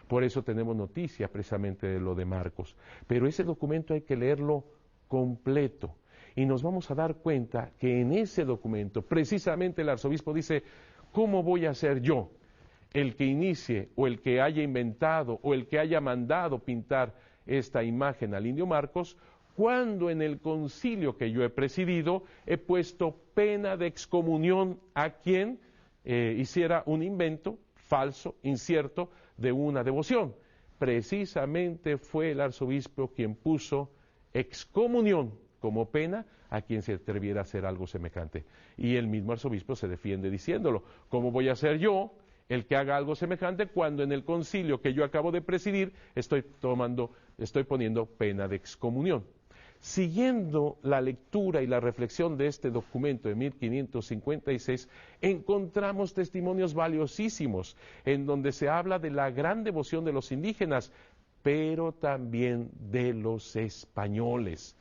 Por eso tenemos noticia precisamente de lo de Marcos. Pero ese documento hay que leerlo completo. Y nos vamos a dar cuenta que en ese documento, precisamente el arzobispo dice, ¿cómo voy a ser yo el que inicie o el que haya inventado o el que haya mandado pintar esta imagen al indio Marcos, cuando en el concilio que yo he presidido he puesto pena de excomunión a quien hiciera un invento falso, incierto, de una devoción? Precisamente fue el arzobispo quien puso excomunión como pena a quien se atreviera a hacer algo semejante. Y el mismo arzobispo se defiende diciéndolo, ¿cómo voy a ser yo el que haga algo semejante cuando en el concilio que yo acabo de presidir estoy poniendo pena de excomunión? Siguiendo la lectura y la reflexión de este documento de 1556, encontramos testimonios valiosísimos en donde se habla de la gran devoción de los indígenas, pero también de los españoles.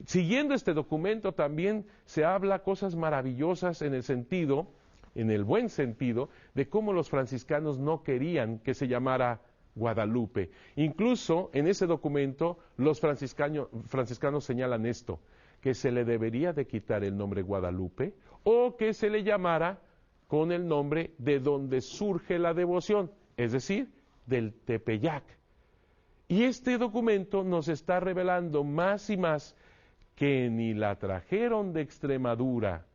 Siguiendo este documento también se habla cosas maravillosas en el buen sentido, de cómo los franciscanos no querían que se llamara Guadalupe. Incluso en ese documento los franciscanos señalan esto, que se le debería de quitar el nombre Guadalupe o que se le llamara con el nombre de donde surge la devoción, es decir, del Tepeyac. Y este documento nos está revelando más y más que ni la trajeron de Extremadura,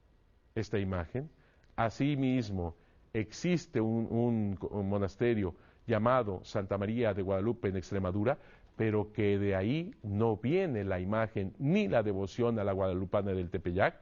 esta imagen. Asimismo, existe un monasterio llamado Santa María de Guadalupe en Extremadura, pero que de ahí no viene la imagen ni la devoción a la guadalupana del Tepeyac,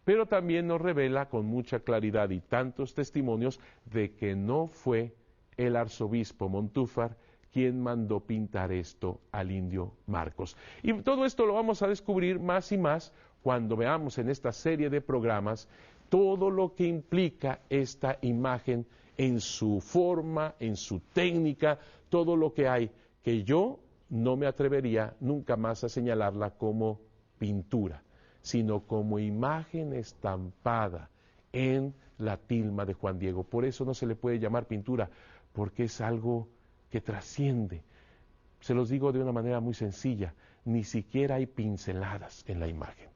pero también nos revela con mucha claridad y tantos testimonios de que no fue el arzobispo Montúfar quien mandó pintar esto al indio Marcos. Y todo esto lo vamos a descubrir más y más cuando veamos en esta serie de programas todo lo que implica esta imagen en su forma, en su técnica, todo lo que hay, que yo no me atrevería nunca más a señalarla como pintura, sino como imagen estampada en la tilma de Juan Diego. Por eso no se le puede llamar pintura, porque es algo que trasciende. Se los digo de una manera muy sencilla, ni siquiera hay pinceladas en la imagen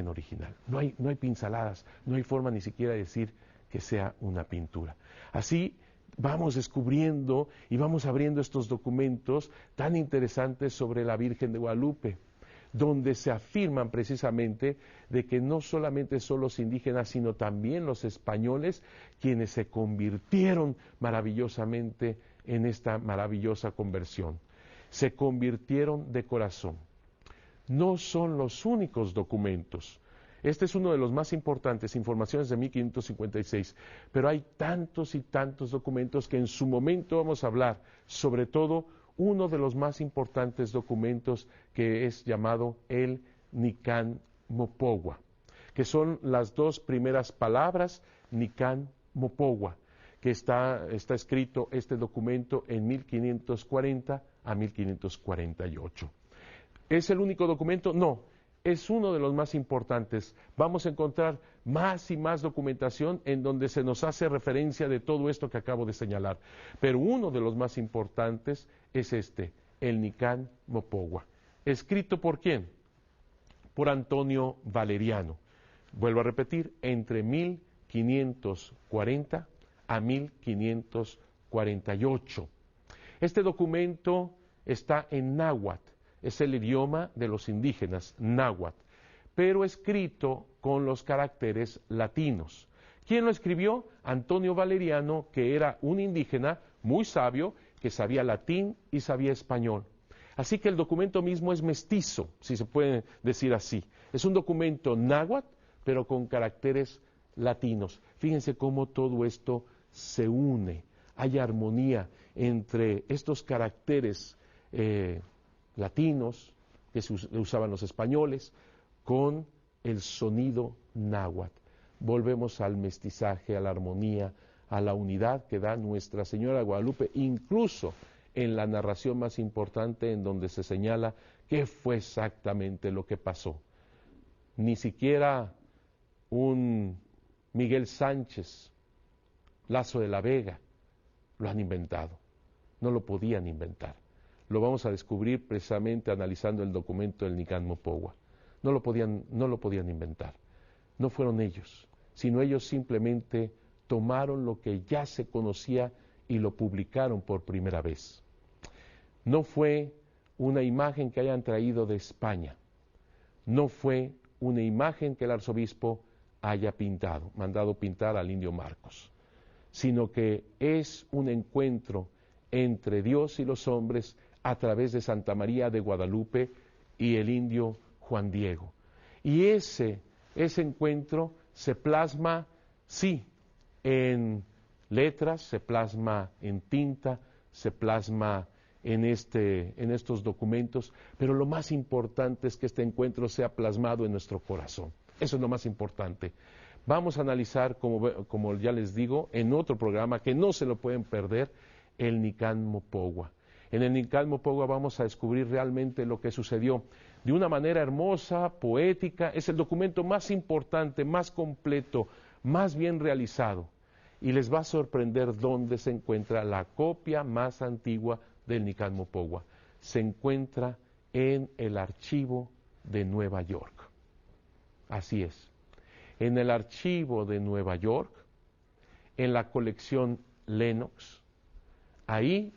original. No hay pinceladas, no hay forma ni siquiera de decir que sea una pintura. Así vamos descubriendo y vamos abriendo estos documentos tan interesantes sobre la Virgen de Guadalupe, donde se afirman precisamente de que no solamente son los indígenas, sino también los españoles quienes se convirtieron maravillosamente en esta maravillosa conversión. Se convirtieron de corazón. No son los únicos documentos. Este es uno de los más importantes, informaciones de 1556, pero hay tantos y tantos documentos que en su momento vamos a hablar, sobre todo uno de los más importantes documentos que es llamado el Nican Mopogua, que son las dos primeras palabras, Nican Mopogua, que está escrito este documento en 1540 a 1548. ¿Es el único documento? No, es uno de los más importantes. Vamos a encontrar más y más documentación en donde se nos hace referencia de todo esto que acabo de señalar. Pero uno de los más importantes es el Nican Mopogua. ¿Escrito por quién? Por Antonio Valeriano. Vuelvo a repetir, entre 1540 a 1548. Este documento está en náhuatl, es el idioma de los indígenas, náhuatl, pero escrito con los caracteres latinos. ¿Quién lo escribió? Antonio Valeriano, que era un indígena muy sabio, que sabía latín y sabía español. Así que el documento mismo es mestizo, si se puede decir así. Es un documento náhuatl, pero con caracteres latinos. Fíjense cómo todo esto se une. Hay armonía entre estos caracteres latinos que usaban los españoles con el sonido náhuatl. Volvemos al mestizaje, a la armonía, a la unidad que da Nuestra Señora de Guadalupe, incluso en la narración más importante en donde se señala qué fue exactamente lo que pasó. Ni siquiera un Miguel Sánchez, Lazo de la Vega, lo han inventado. no lo podían inventar. Lo vamos a descubrir precisamente analizando el documento del Nican Mopogua. No lo podían inventar. No fueron ellos, sino ellos simplemente tomaron lo que ya se conocía y lo publicaron por primera vez. No fue una imagen que hayan traído de España. No fue una imagen que el arzobispo haya pintado, mandado pintar al indio Marcos, sino que es un encuentro entre Dios y los hombres a través de Santa María de Guadalupe y el indio Juan Diego. Y ese encuentro se plasma, sí, en letras, se plasma en tinta, se plasma en estos documentos, pero lo más importante es que este encuentro sea plasmado en nuestro corazón. Eso es lo más importante. Vamos a analizar, como ya les digo, en otro programa que no se lo pueden perder, el Nican Mopogua. En el Nican Mopogua vamos a descubrir realmente lo que sucedió de una manera hermosa, poética. Es el documento más importante, más completo, más bien realizado. Y les va a sorprender dónde se encuentra la copia más antigua del Nican Mopogua. Se encuentra en el archivo de Nueva York. Así es. En el archivo de Nueva York, en la colección Lenox, ahí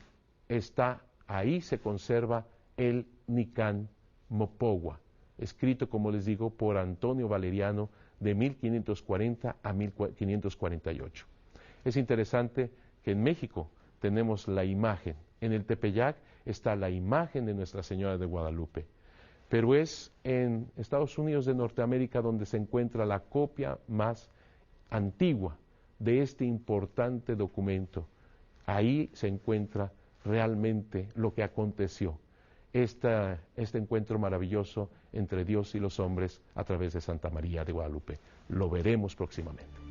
se conserva el Nican Mopogua, escrito, como les digo, por Antonio Valeriano de 1540 a 1548. Es interesante que en México tenemos la imagen, en el Tepeyac está la imagen de Nuestra Señora de Guadalupe, pero es en Estados Unidos de Norteamérica donde se encuentra la copia más antigua de este importante documento. Ahí se encuentra realmente lo que aconteció, este encuentro maravilloso entre Dios y los hombres a través de Santa María de Guadalupe. Lo veremos próximamente.